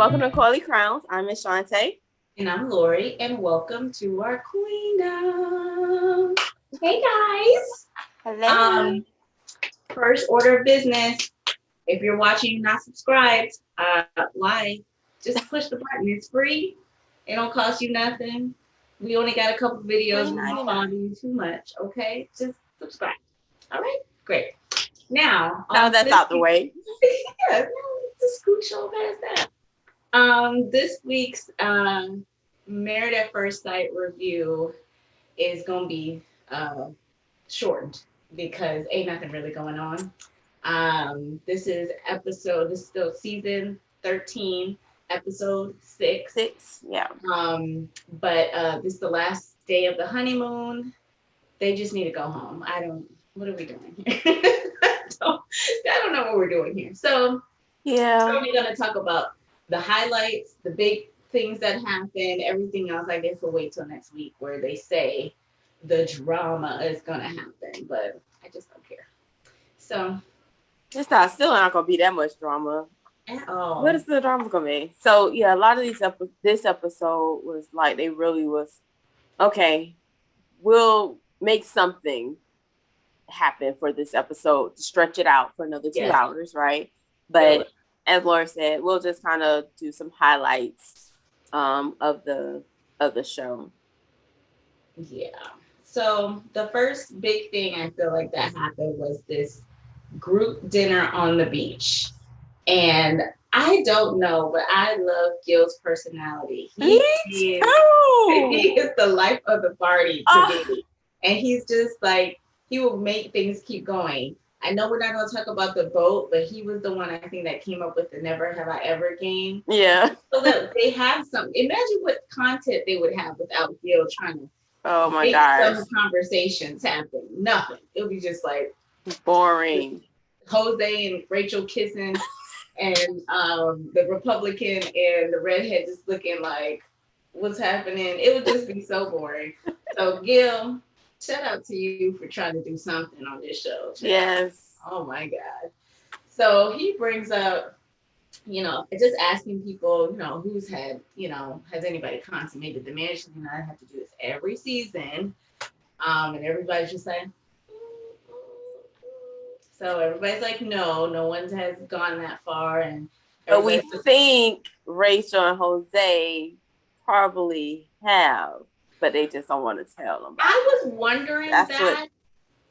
Welcome to Coily Crowns. I'm Miss Shante. And I'm Lori, and welcome to our Queendom. Hey guys. Hello. First order of business. If you're watching and not subscribed, like, just push the button. It's free. It don't cost you nothing. We only got a couple videos. We don't bother you too much. Okay, just subscribe. All right, great. Now that's out the way. Yeah, just scoot show past that. This week's Married at First Sight review is gonna be shortened because ain't nothing really going on. This is still season 13, episode 6. 6, yeah. But this is the last day of the honeymoon. They just need to go home. What are we doing here? I don't know what we're doing here. So yeah, we're gonna talk about the highlights, the big things that happened, everything else. I guess we'll wait till next week where they say the drama is gonna happen, but I just don't care. So it's still not gonna be that much drama at all. What is the drama gonna be? So yeah, a lot of this episode was like they really was okay. We'll make something happen for this episode to stretch it out for another 2 hours, right? But as Laura said, we'll just kind of do some highlights of the show. Yeah. So the first big thing I feel like that happened was this group dinner on the beach. And I don't know, but I love Gil's personality. He is the life of the party to me. And he's just like, he will make things keep going. I know we're not going to talk about the boat, but he was the one I think that came up with the Never Have I Ever game. Yeah. So that they have some. Imagine what content they would have without Gil trying to make some conversations happen. Nothing. It would be just like boring. Jose and Rachel kissing, and the Republican and the redhead just looking like, what's happening? It would just be so boring. So Gil, shout out to you for trying to do something on this show. Yes. Oh my God. So he brings up, just asking people, who's had, has anybody consummated the marriage? I have to do this every season. And everybody's just like, so everybody's like, no one has gone that far. But we think Rachel and Jose probably have, but they just don't want to tell them. I was wondering that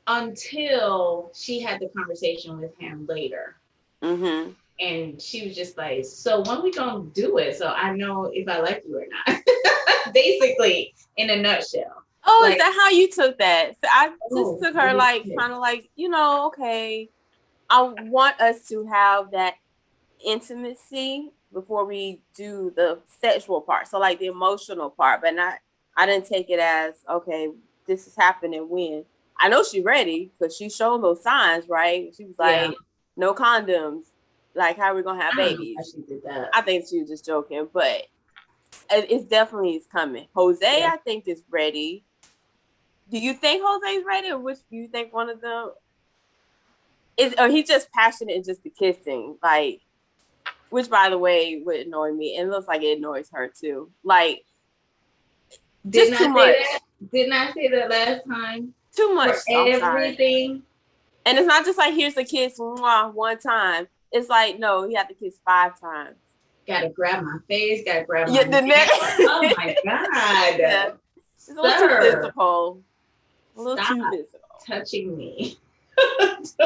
until she had the conversation with him later. Mm-hmm. And she was just like, so when we gonna do it? So I know if I like you or not. Basically, in a nutshell. Oh, like, is that how you took that? So I just took her kind of like, okay, I want us to have that intimacy before we do the sexual part. So like the emotional part, but I didn't take it as, okay, this is happening when. I know she's ready because she showed those signs, right? She was like, no condoms. Like, how are we going to have babies? She did that. I think she was just joking, but it's definitely is coming. Jose, I think, is ready. Do you think Jose's ready, or which do you think one of them is? Or he's just passionate and just the kissing, like, which by the way would annoy me, and it looks like it annoys her too. Like, just too much. Didn't I say that last time? Too much. Everything. And it's not just like here's the kiss one time. It's like no, you have to kiss 5 times. Gotta grab my face. Gotta grab my neck. Oh my God. Yeah. It's a little too physical. A little too physical. Touching me. Can't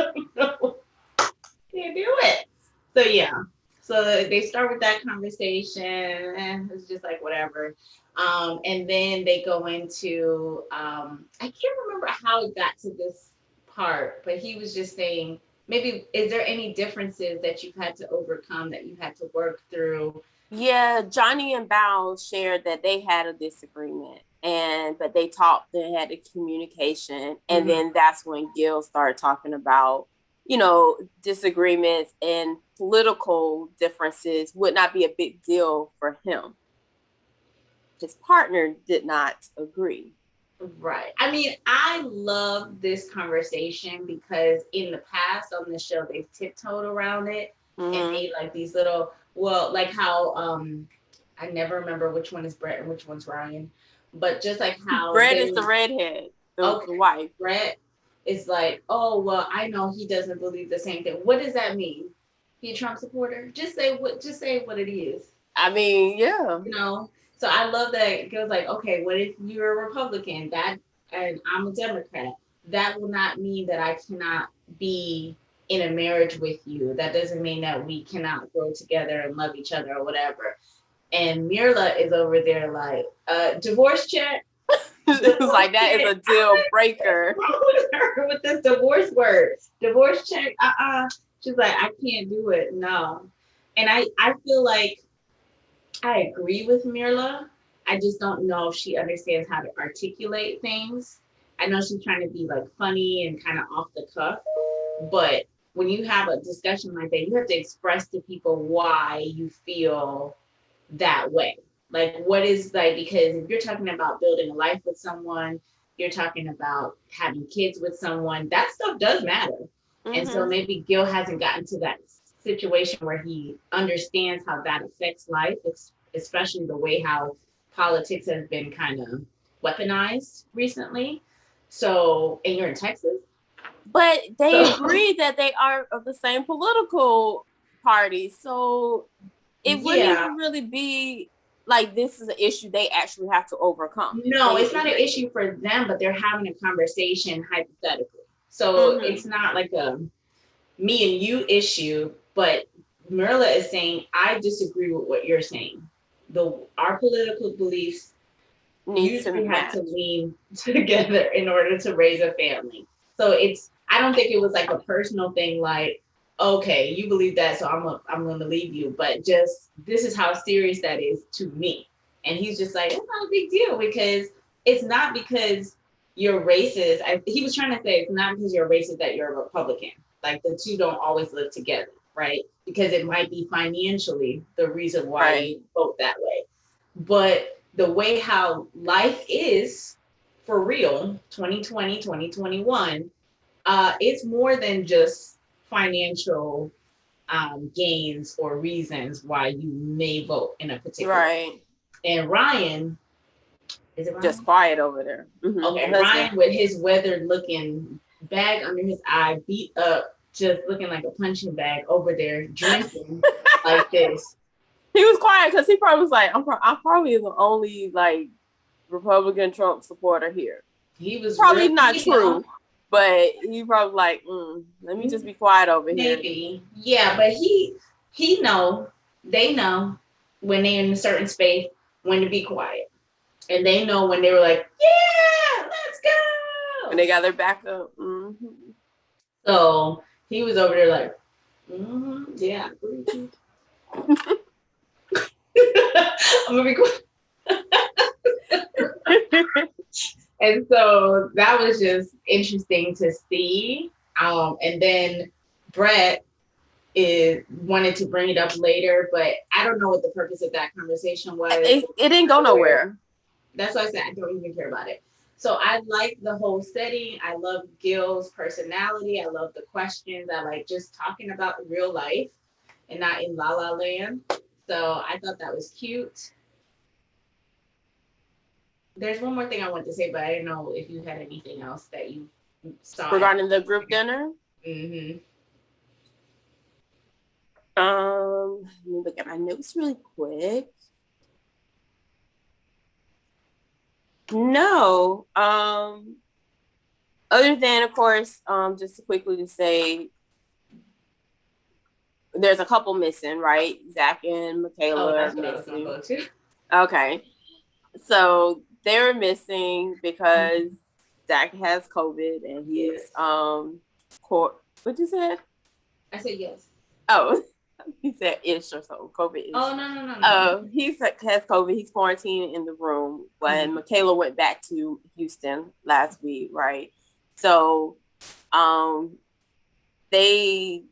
do it. So yeah. So they start with that conversation, and it's just like whatever. And then they go into I can't remember how it got to this part, but he was just saying, maybe is there any differences that you've had to overcome, that you had to work through? Yeah, Johnny and Bao shared that they had a disagreement, but they talked, they had a communication, and then that's when Gil started talking about, disagreements and political differences would not be a big deal for him. His partner did not agree. Right. I mean, I love this conversation because in the past on the show, they've tiptoed around it and made like these little Well, like how I never remember which one is Brett and which one's Ryan, but just like how Brett is they the redhead, the okay, wife. Brett is like, oh well, I know he doesn't believe the same thing. What does that mean? He a Trump supporter? Just say what it is. I mean, yeah. You know. So I love that it goes like, okay, what if you're a Republican? That and I'm a Democrat. That will not mean that I cannot be in a marriage with you. That doesn't mean that we cannot grow together and love each other or whatever. And Mirla is over there like, divorce check, It was divorce like that is check. a deal breaker. What's wrong with her with this divorce word? Divorce check, She's like, I can't do it. No. And I feel like I agree with Mirla. I just don't know if she understands how to articulate things. I know she's trying to be like funny and kind of off the cuff, but when you have a discussion like that, you have to express to people why you feel that way. Like, what is like, because if you're talking about building a life with someone, you're talking about having kids with someone, that stuff does matter. And so Mm-hmm. maybe Gil hasn't gotten to that situation where he understands how that affects life, especially the way how politics has been kind of weaponized recently. So, and you're in Texas. But they So, agree that they are of the same political party. So it wouldn't yeah, even really be like this is an issue they actually have to overcome if no, they it's not an agree. issue for them, but they're having a conversation hypothetically. So Mm-hmm. it's not like a me and you issue, but Merla is saying, I disagree with what you're saying. Our political beliefs Needs to usually have to match. lean together in order to raise a family. So I don't think it was like a personal thing like, okay, you believe that, so I'm gonna leave you. But just this is how serious that is to me. And he's just like, it's not a big deal because it's not because you're racist. He was trying to say it's not because you're racist that you're a Republican. Like the two don't always live together, right? Because it might be financially the reason why you Right. vote that way. But the way how life is for real, 2020, 2021, it's more than just financial gains or reasons why you may vote in a particular way. Right. And Ryan, is it Just Ryan? quiet over there. Mm-hmm. The Okay, husband. Ryan with his weathered looking bag under his eye, beat up, just looking like a punching bag over there, drinking like this. He was quiet because he probably was like, I'm probably the only like Republican Trump supporter here. He was Probably real, not true, but he probably like, let me just be quiet over here. maybe, yeah, but he know, they know when they're in a certain space when to be quiet, and they know when they were like, yeah, let's When go. they got their back up. Mm-hmm. So he was over there like, yeah, I'm gonna be quiet. And so that was just interesting to see. And then Brett is wanted to bring it up later, but I don't know what the purpose of that conversation was. It didn't go nowhere. That's why I said I don't even care about it. So I like the whole setting. I love Gil's personality. I love the questions. I like just talking about real life and not in La La Land. So I thought that was cute. There's one more thing I want to say, but I didn't know if you had anything else that you saw. Regarding the group dinner. Mm-hmm. Let me look at my notes really quick. No. Other than of course, just quickly to say there's a couple missing, right? Zach and Michaela Oh, are that's what I was gonna missing. go to. Okay. So they're missing because Zach has COVID and he's Yes. what you said? I said yes. Oh, he said ish or so, COVID ish. Oh no. He has COVID. He's quarantined in the room when Michaela went back to Houston last week, right? So, he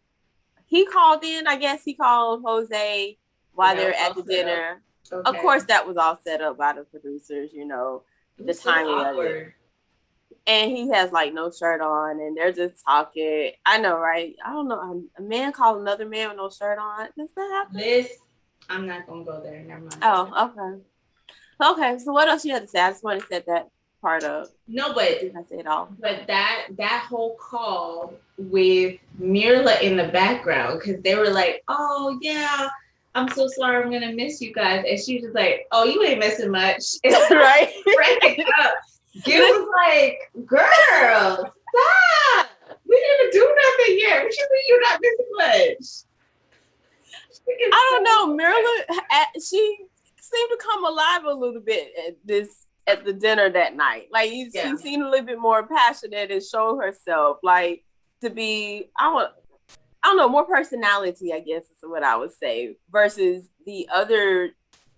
called in. I guess he called Jose while they're at the dinner. Okay. Of course, that was all set up by the producers. The timing of it. And he has like no shirt on, and they're just talking. I know, right? I don't know. A man called another man with no shirt on. Does that happen? I'm not gonna go there. Never mind. Oh, okay. Okay, so what else you had to say? I just want to set that part up. No, Did I say it all? but that whole call with Mirla in the background, because they were like, "Oh yeah, I'm so sorry, I'm gonna miss you guys," and she was just like, "Oh, you ain't missing much." It's Right? breaking up. Gil was like, "Girl, stop! We didn't even do nothing yet. What you mean you're not missing much?" I don't know. Marilyn, she seemed to come alive a little bit at the dinner that night. Like Yeah. she seemed a little bit more passionate and showed herself like to be. I don't know, more personality. I guess is what I would say versus the other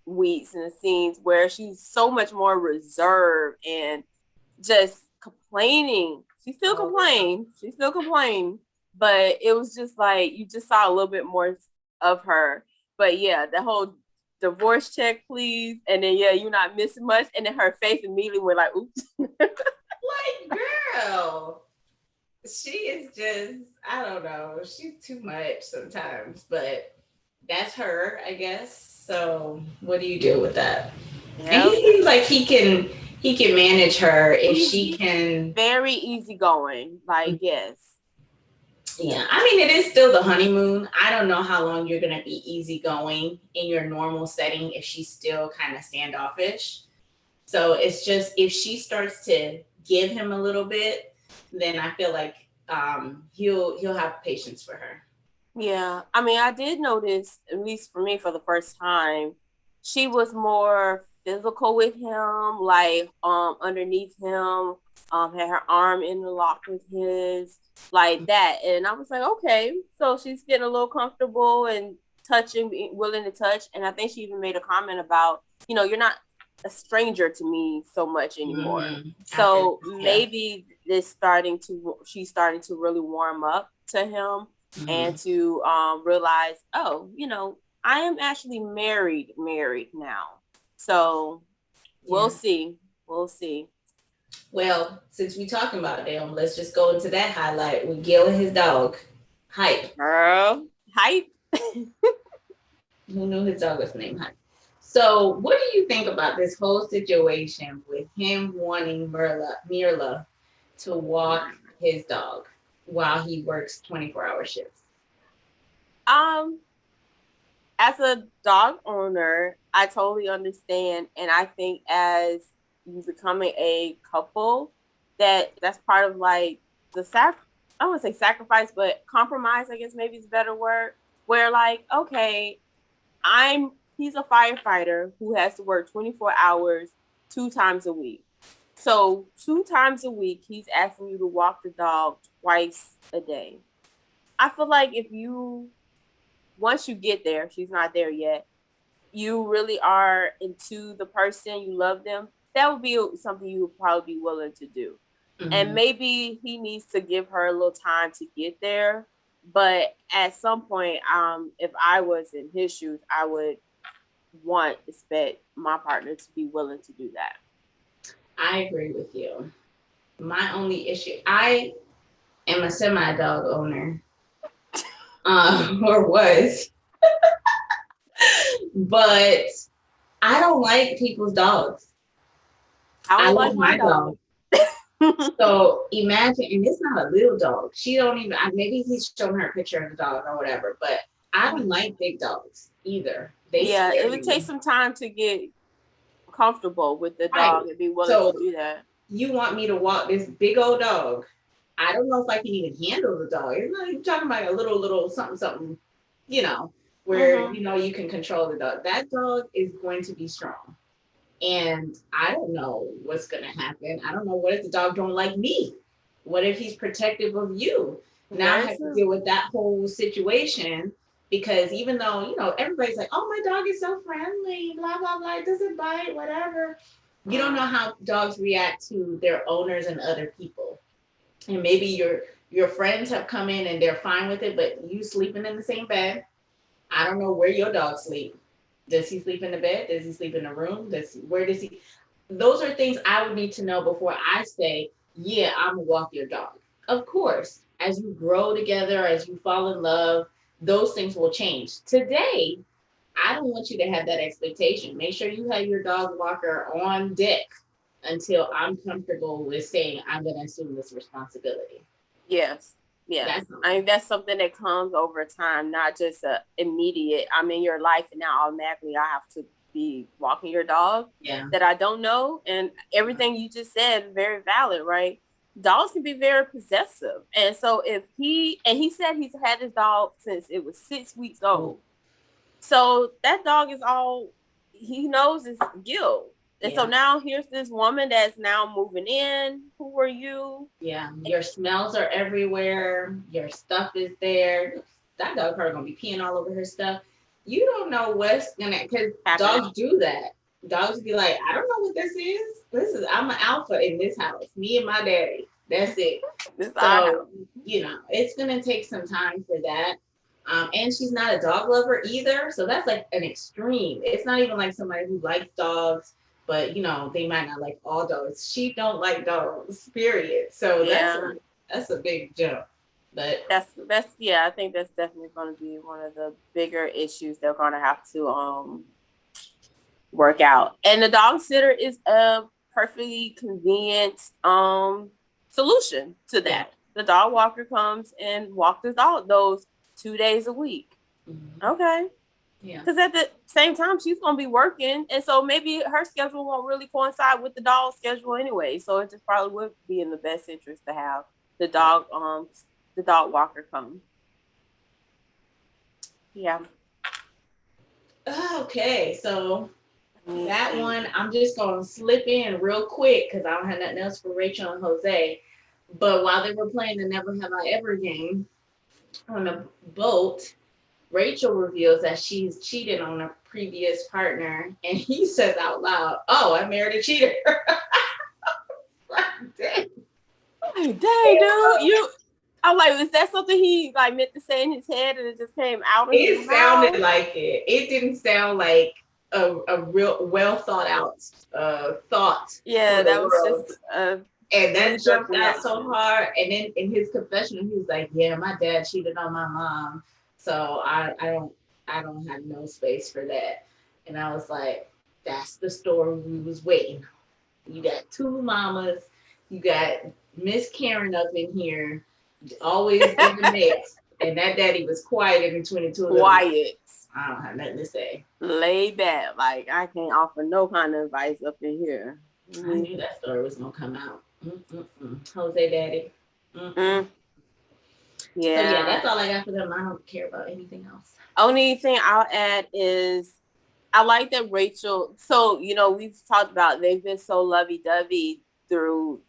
weeks and scenes where she's so much more reserved and just complaining. She still complained. She still complained, but it was just like you just saw a little bit more of her. But yeah, the whole divorce check, please, and then yeah, you're not missing much, and then her face immediately went like, oops. Like, girl, she is just, I don't know, she's too much sometimes, but that's her, I guess. So what do you do with that? Yep. And he seems like he can manage her if she can. Very easygoing, like yes. Yeah, I mean it is still the honeymoon. I don't know how long you're gonna be easygoing in your normal setting if she's still kind of standoffish. So it's just if she starts to give him a little bit, then I feel like he'll have patience for her. Yeah, I mean, I did notice, at least for me, for the first time, she was more physical with him, like underneath him, had her arm interlocked with his, like that, and I was like, okay, so she's getting a little comfortable and touching, willing to touch, and I think she even made a comment about, you're not a stranger to me so much anymore. Mm-hmm. So maybe she's starting to really warm up to him. Mm-hmm. And to realize, oh, I am actually married now. So we'll see. We'll see. Well, since we're talking about them, let's just go into that highlight with Gil and his dog. Hype. Girl. Hype. Who knew his dog was named Hype? So what do you think about this whole situation with him wanting Mirla to walk his dog while he works 24-hour shifts? As a dog owner, I totally understand, and I think as you becoming a couple, that's part of like the I don't want to say sacrifice, but compromise, I guess maybe is a better word. Where like, okay, he's a firefighter who has to work 24 hours 2 times a week. So 2 times a week, he's asking you to walk the dog twice a day. I feel like once you get there, she's not there yet, you really are into the person, you love them, that would be something you would probably be willing to do. Mm-hmm. And maybe he needs to give her a little time to get there. But at some point, if I was in his shoes, I would expect my partner to be willing to do that. I agree with you. My only issue, I am a semi-dog owner, or was, but I don't like people's dogs. I love my dog. So imagine, and it's not a little dog. She don't even, maybe he's showing her a picture of the dog or whatever, but I don't like big dogs either. It would take some time to get comfortable with the dog and be willing to do that. You want me to walk this big old dog? I don't know if I can even handle the dog. It's not even talking about a little something, where, you can control the dog. That dog is going to be strong. And I don't know what's going to happen. I don't know what if the dog don't like me? What if he's protective of you? Now I have to deal with that whole situation because even though, everybody's like, oh, my dog is so friendly, blah, blah, blah, it doesn't bite, whatever. You don't know how dogs react to their owners and other people. And maybe your friends have come in and they're fine with it, but you sleeping in the same bed. I don't know where your dog sleep. Does he sleep in the bed? Does he sleep in the room? Where does he? Those are things I would need to know before I say, yeah, I'm gonna walk your dog. Of course, as you grow together, as you fall in love, those things will change. Today, I don't want you to have that expectation. Make sure you have your dog walker on deck until I'm comfortable with saying I'm going to assume this responsibility. Yes. Yes. I mean, that's something that comes over time, not just immediate. I'm in your life and now automatically I have to be walking your dog that I don't know. And everything you just said, very valid, right? Dogs can be very possessive. And so if he said he's had his dog since it was 6 weeks old. So that dog is all he knows is guilt. And so now here's this woman that's now moving in. Who are you? Yeah, your smells are everywhere. Your stuff is there. That dog probably gonna be peeing all over her stuff. You don't know what's gonna, because dogs do that. Dogs be like, I don't know what this is. I'm an alpha in this house. Me and my daddy. That's it. So it's gonna take some time for that. And she's not a dog lover either. So that's like an extreme. It's not even like somebody who likes dogs, but they might not like all dogs. She don't like dogs, period. So that's a big jump. But that's I think that's definitely going to be one of the bigger issues they're going to have to work out. And the dog sitter is a perfectly convenient solution to that. The dog walker comes and walks the dog those 2 days a week. Okay. Yeah. Because at the same time, she's going to be working. And so maybe her schedule won't really coincide with the dog's schedule anyway. So it just probably would be in the best interest to have the dog walker come. Yeah. Okay. So that one, I'm just going to slip in real quick because I don't have nothing else for Rachel and Jose. But while they were playing the Never Have I Ever game on a boat, Rachel reveals that she's cheated on a previous partner, and he says out loud, "Oh, I married a cheater." Dang, dude, I'm like, is that something he like meant to say in his head, and it just came out? It sounded like it. It didn't sound like a real well thought out thought. Yeah, that was just. And that jumped out so hard. And then in his confession, he was like, "Yeah, my dad cheated on my mom, so I don't have no space for that." And I was like, "That's the story we was waiting on. You got two mamas, you got Miss Karen up in here, always in the mix, and that daddy was quiet in between the two of them. Quiet. I don't have nothing to say. Lay back, like I can't offer no kind of advice up in here." I knew that story was gonna come out. Jose daddy. Yeah. So yeah, that's all I got for them. I don't care about anything else. Only thing I'll add is I like that Rachel. So we've talked about they've been so lovey-dovey through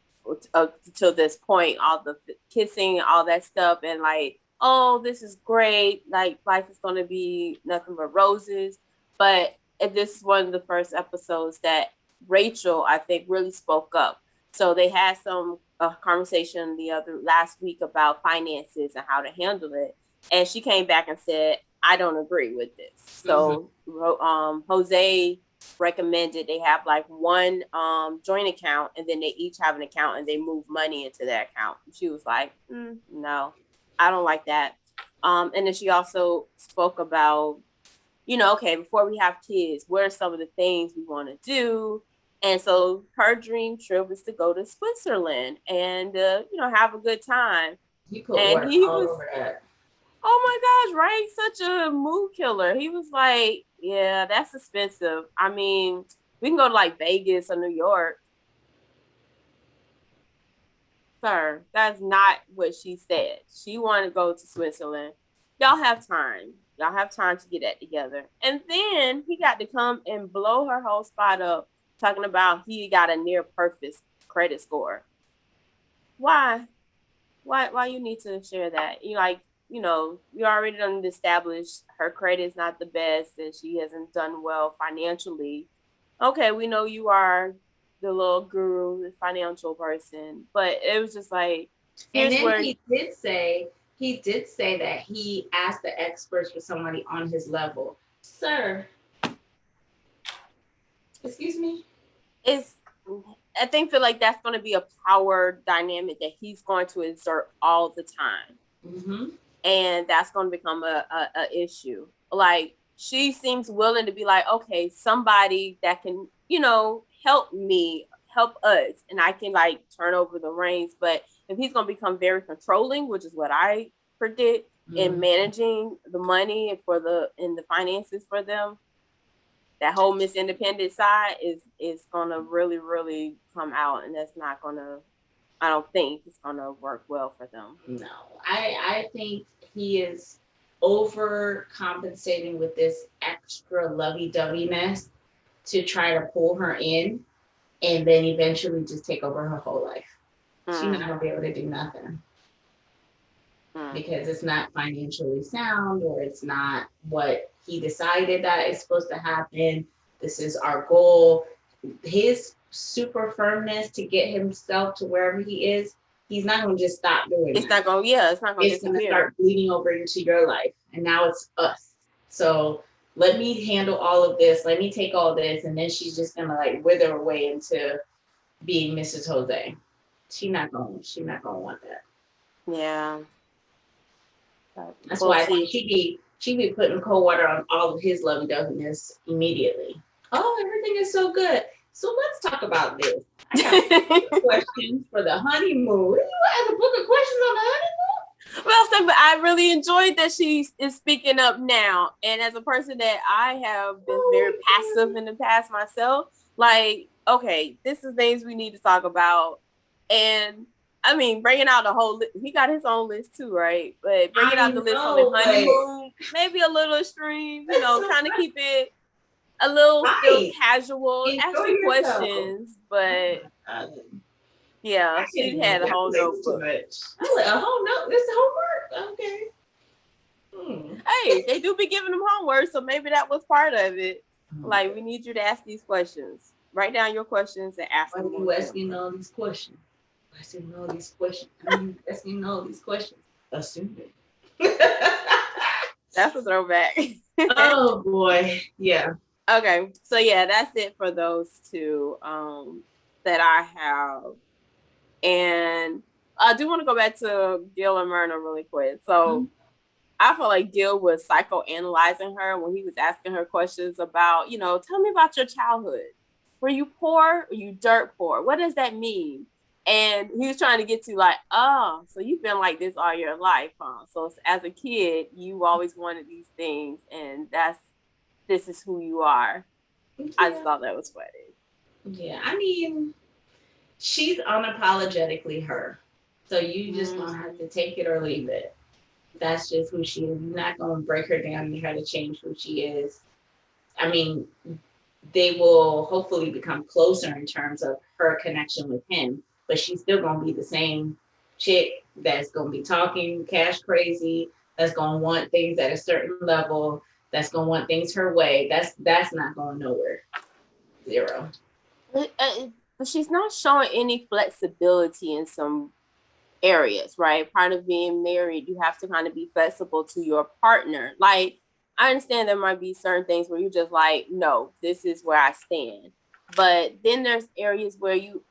till this point, all the kissing, all that stuff, and like, oh, this is great. Like life is gonna be nothing but roses. But this is one of the first episodes that Rachel, I think, really spoke up. So they had some conversation last week about finances and how to handle it. And she came back and said, I don't agree with this. So Jose recommended they have like one joint account, and then they each have an account and they move money into that account. She was like, no, I don't like that. And then she also spoke about, okay, before we have kids, what are some of the things we want to do? And so her dream trip is to go to Switzerland and, have a good time. He put work all over that. Oh my gosh, right? Such a mood killer. He was like, yeah, that's expensive. I mean, we can go to like Vegas or New York. Sir, that's not what she said. She wanted to go to Switzerland. Y'all have time. Y'all have time to get that together. And then he got to come and blow her whole spot up, talking about he got a near perfect credit score. Why? Why you need to share that? You already done established her credit is not the best and she hasn't done well financially. Okay, we know you are the little guru, the financial person, but it was just like, and then he did say that he asked the experts for somebody on his level. Sir, excuse me? I feel like that's going to be a power dynamic that he's going to exert all the time. And that's going to become a issue. Like, she seems willing to be like, okay, somebody that can, help me, help us, and I can like turn over the reins. But if he's gonna become very controlling, which is what I predict, in managing the money and the finances for them, that whole Miss Independent side is gonna really, really come out, and that's not gonna. I don't think it's gonna work well for them. No, I think he is overcompensating with this extra lovey-doveyness to try to pull her in and then eventually just take over her whole life. She's not gonna be able to do nothing because it's not financially sound, or it's not what he decided that is supposed to happen. This is our goal. His super firmness to get himself to wherever he is, he's not going to just stop doing it's not going to it's not going to it's going to start bleeding over into your life, and now it's us. So let me handle all of this, let me take all this, and then she's just going to like wither away into being Mrs. Jose. She's not going to want that. Yeah. That's why she be putting cold water on all of his lovey-doveyness immediately. Oh, everything is so good. So let's talk about this. I got questions for the honeymoon. You have a book of questions on the honeymoon? Well, but I really enjoyed that she is speaking up now. And as a person that I have been very passive in the past myself, like, okay, this is things we need to talk about. And I mean, bringing out the whole he got his own list too, right? But bringing out the list on the honeymoon, maybe a little extreme, trying to keep it a little still casual, asking questions, but yeah, she had a whole notebook. I was like, a whole note? This is homework? Okay. Hey, they do be giving them homework, so maybe that was part of it. Like, we need you to ask these questions. Write down your questions and ask them. Why are you asking all these questions? Asking all these questions. Asking all these questions. Assuming. That's a throwback. Oh boy. Yeah. Okay. So yeah, that's it for those two that I have. And I do want to go back to Gil and Myrna really quick. So I feel like Gil was psychoanalyzing her when he was asking her questions about, tell me about your childhood. Were you poor or you dirt poor? What does that mean? And he was trying to get to like, oh, so you've been like this all your life, huh? So as a kid, you always wanted these things, and this is who you are. Yeah. I just thought that was funny. Yeah, I mean, she's unapologetically her. So you just gonna have to take it or leave it. That's just who she is. You're not gonna break her down and try to change who she is. I mean, they will hopefully become closer in terms of her connection with him, but she's still gonna be the same chick that's gonna be talking cash crazy, that's gonna want things at a certain level, that's gonna want things her way. That's not going nowhere. Zero. But she's not showing any flexibility in some areas, right? Part of being married, you have to kind of be flexible to your partner. Like, I understand there might be certain things where you're just like, no, this is where I stand. But then there's areas where you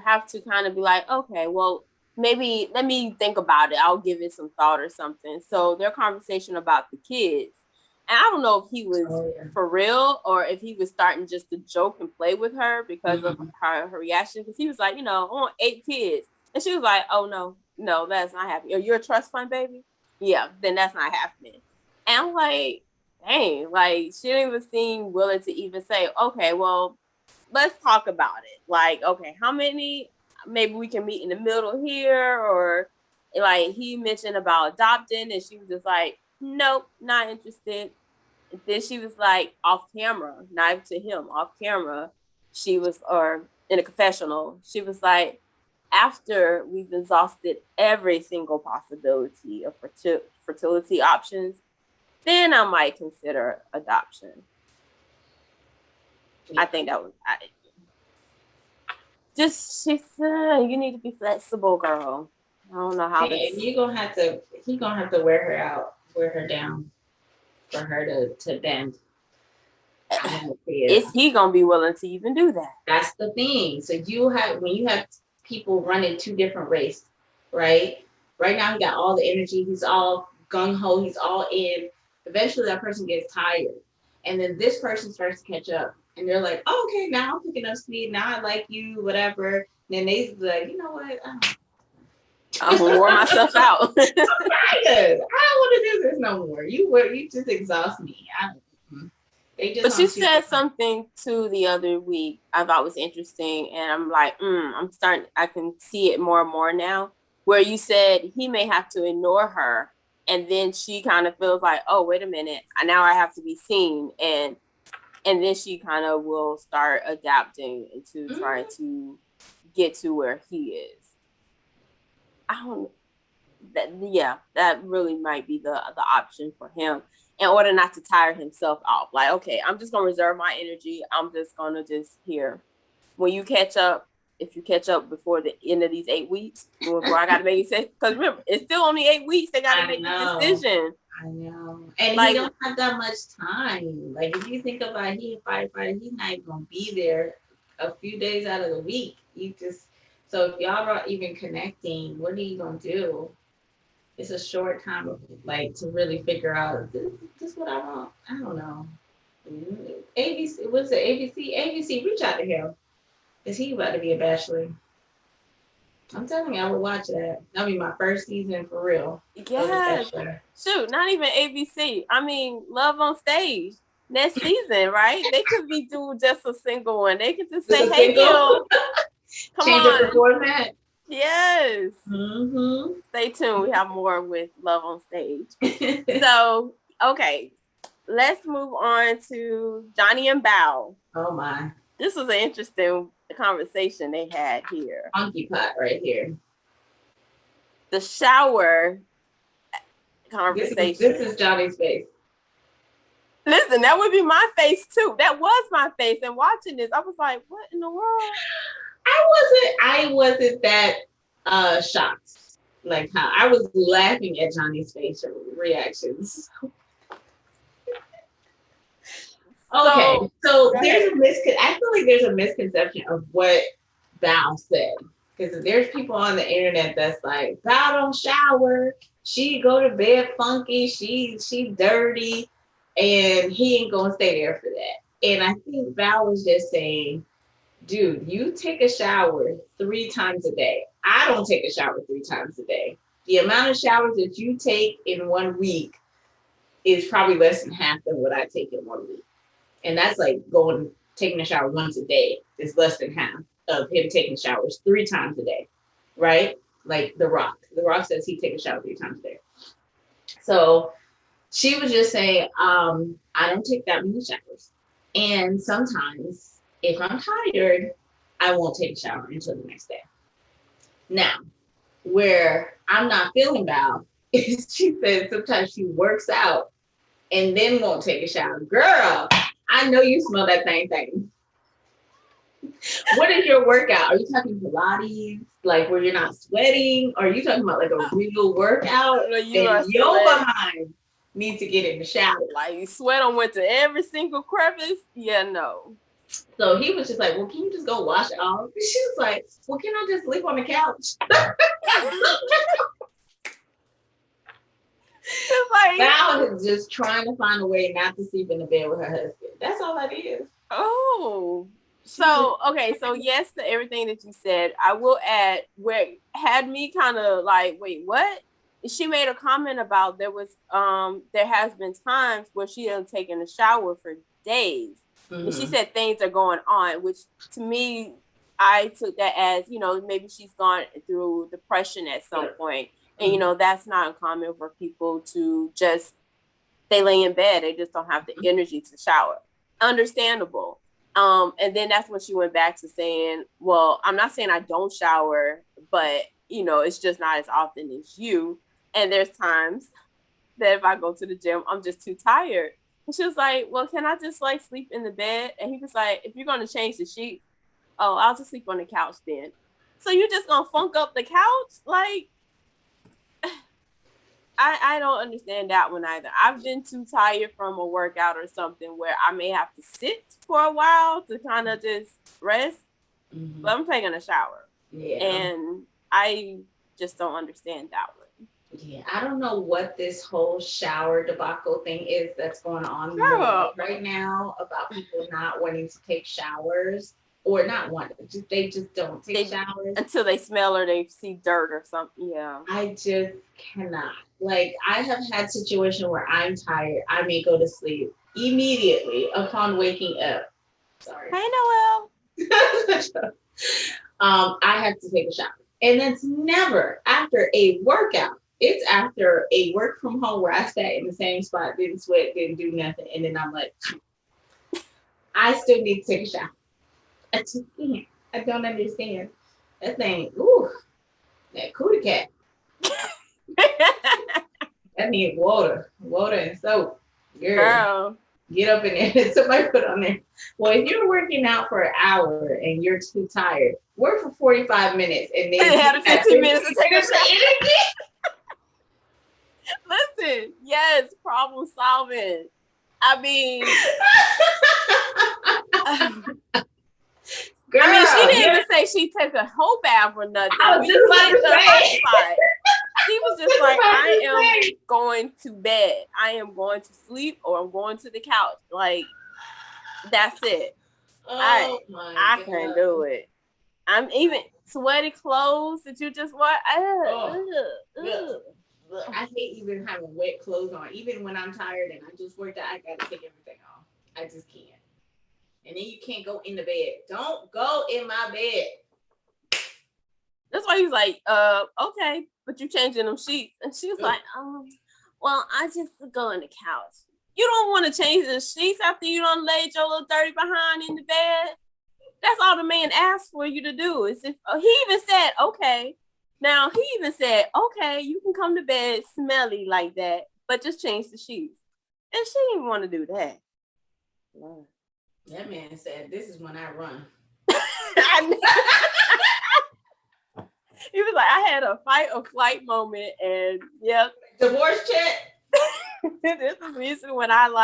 have to kind of be like, okay, well, maybe let me think about it. I'll give it some thought or something. So their conversation about the kids, and I don't know if he was for real or if he was starting just to joke and play with her because of her reaction. Because he was like, I want 8 kids. And she was like, oh, no, that's not happening. Are you a trust fund baby? Yeah, then that's not happening. And I'm like, dang, like, she didn't even seem willing to even say, okay, well, let's talk about it. Like, okay, how many? Maybe we can meet in the middle here. Or like he mentioned about adopting, and she was just like, nope, not interested. And then she was like, off camera, not to him, off camera, she was, or in a confessional, she was like, after we've exhausted every single possibility of fertility options, then I might consider adoption. Yeah. I think that was she said, you need to be flexible, girl. I don't know how this. He gonna have to wear her down for her to bend. Is he gonna be willing to even do that? That's the thing. So when you have people running 2 different races, right? Right now he got all the energy, he's all gung-ho, he's all in. Eventually that person gets tired. And then this person starts to catch up. And they're like, oh, okay, now I'm picking up speed. Now I like you, whatever. And then they's like, you know what? I'm gonna wore myself out. I'm tired. I don't want to do this no more. You just exhaust me. They just But you on two said different. something too the other week I thought was interesting, and I'm like, I can see it more and more now. Where you said he may have to ignore her, and then she kind of feels like, oh, wait a minute, now I have to be seen, and then she kind of will start adapting into trying to get to where he is. I don't. That really might be the option for him in order not to tire himself off. Like, okay, I'm just gonna reserve my energy. I'm just gonna just here. When you catch up, if you catch up before the end of these 8 weeks, before I gotta make it, because remember, it's still only 8 weeks. They gotta make the decision. I know. And like, he don't have that much time. Like if you think about he a firefighter, he's not even gonna be there a few days out of the week. So if y'all are even connecting, what are you gonna do? It's a short time of like to really figure out this what I want. I don't know. ABC, what's it? ABC? ABC, reach out to him. Is he about to be a bachelor? I'm telling you, I would watch that. That'll be my first season for real. yeah, shoot, not even ABC. I mean, Love on Stage next season, right? They could be doing just a single one. They could just say, "Hey, Gil, come change on." up the format. Yes. Mm-hmm. Stay tuned. We have more with Love on Stage. So, okay, let's move on to Johnny and Bao. Oh my. This was an interesting conversation they had here. Monkey pot right here. The shower conversation. This is Johnny's face. Listen, that would be my face too. That was my face. And watching this, I was like, what in the world? I wasn't that shocked. Like how I was laughing at Johnny's facial reactions. Okay, so there's I feel like there's a misconception of what Val said. Because there's people on the internet that's like, Val don't shower, she go to bed funky, she dirty, and he ain't gonna stay there for that. And I think Val was just saying, dude, you take a shower 3 times a day. I don't take a shower 3 times a day. The amount of showers that you take in 1 week is probably less than half than what I take in 1 week. And that's like taking a shower once a day is less than half of him taking showers 3 times a day, right? Like The Rock. The Rock says he takes a shower 3 times a day. So she was just saying, I don't take that many showers. And sometimes if I'm tired, I won't take a shower until the next day. Now, where I'm not feeling Val is she said sometimes she works out and then won't take a shower. Girl, I know you smell that thing. What is your workout? Are you talking Pilates, like where you're not sweating? Or are you talking about like a real workout? Your behind needs to get in the shower. Like you sweat on went to every single crevice? Yeah, no. So he was just like, well, can you just go wash it off? And she was like, well, can I just sleep on the couch? Like, Val is just trying to find a way not to sleep in the bed with her husband. That's all that is. Oh. So, okay. So, yes to everything that you said. I will add where had me kind of like, wait, what? She made a comment about there has been times where she hasn't taken a shower for days. Mm-hmm. And she said things are going on, which to me, I took that as, maybe she's gone through depression at some point. And, that's not uncommon for people to they lay in bed. They just don't have the energy to shower. Understandable. And then that's when she went back to saying, well, I'm not saying I don't shower, but, it's just not as often as you. And there's times that if I go to the gym, I'm just too tired. And she was like, well, can I just like sleep in the bed? And he was like, if you're going to change the sheets, I'll just sleep on the couch then. So you're just going to funk up the couch? Like, I don't understand that one either. I've been too tired from a workout or something where I may have to sit for a while to kind of just rest. Mm-hmm. But I'm taking a shower. Yeah. And I just don't understand that one. Yeah, I don't know what this whole shower debacle thing is that's going on in the Girl, world right now about people not wanting to take showers or not wanting, just they just don't take they showers. until they smell or they see dirt or something. Yeah. I just cannot. Like I have had situations where I'm tired, I may go to sleep immediately upon waking up. Sorry. Hey, Noel. I have to take a shower. And it's never after a workout. It's after a work from home where I sat in the same spot, didn't sweat, didn't do nothing. And then I'm like, I still need to take a shower. I just can't. I don't understand. That thing, ooh, that cootie cat. I need water and soap. Girl, Girl. get up in there. Somebody put on there. Well, if you're working out for an hour and you're too tired, work for 45 minutes and then They had a 15 minutes to take a shower. energy. Listen, yes, problem solving. I mean, Girl, I mean, she didn't even say she took a whole bath or nothing. I was just about to say. She was just like, I am going to bed. I am going to sleep or I'm going to the couch. Like, that's it. I can't do it. I'm even sweaty clothes that you just wear. I hate even having wet clothes on. Even when I'm tired and I just worked out, I gotta take everything off. I just can't. And then you can't go in the bed. Don't go in my bed. That's why he was like, okay, but you changing them sheets. And she was like, well, I just go in the couch. You don't want to change the sheets after you done laid your little dirty behind in the bed. That's all the man asked for you to do. Is if he even said, okay. Now he even said, okay, you can come to bed smelly like that, but just change the sheets. And she didn't want to do that. That man said, this is when I run. He was like, I had a fight or flight moment, and yep. Divorce check. This is usually when I'm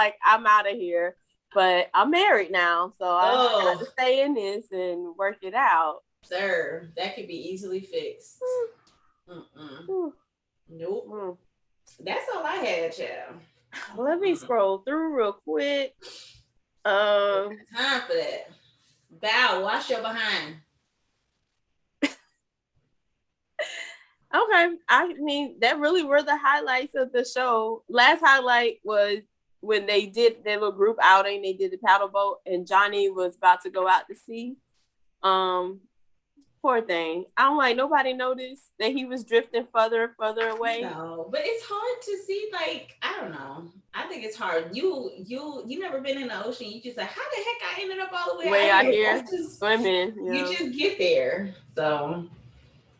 out of here. But I'm married now, so I have to stay in this and work it out. Sir, that could be easily fixed. Nope. That's all I had, child. Let me scroll through real quick. Time for that. Val, wash your behind. Okay. I mean, that really were the highlights of the show. Last highlight was when they did their little group outing. They did the paddle boat, and Johnny was about to go out to sea. Poor thing. I'm like, nobody noticed that he was drifting further and further away. No, but it's hard to see. Like, I don't know. I think it's hard. You never been in the ocean. You just like, how the heck I ended up all the way out here? Swimming. You just get there. So,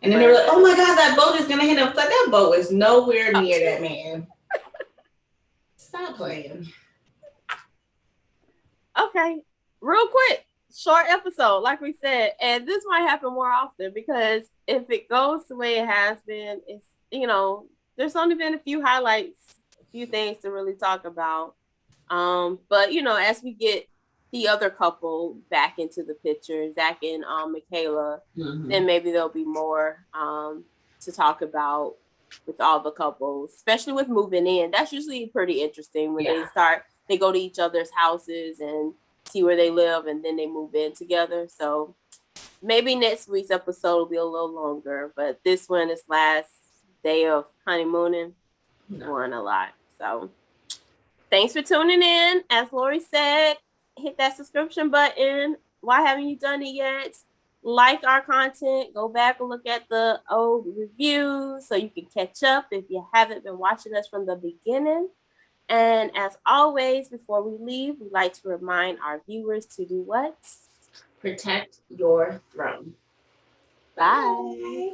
and then they were like, oh my God, that boat is gonna hit him. Like, that boat was nowhere near that man. Stop playing. Okay, real quick. Short episode, like we said, and this might happen more often because if it goes the way it has been, it's there's only been a few highlights, a few things to really talk about. But as we get the other couple back into the picture, Zach and Michaela, then maybe there'll be more to talk about with all the couples, especially with moving in. That's usually pretty interesting when they go to each other's houses and see where they live, and then they move in together. So maybe next week's episode will be a little longer, but this one is last day of honeymooning. Learn a lot. So thanks for tuning in. As Lori said, hit that subscription button. Why haven't you done it yet? Like our content. Go back and look at the old reviews so you can catch up if you haven't been watching us from the beginning. And as always, before we leave, we'd like to remind our viewers to do what? Protect your throne. Bye.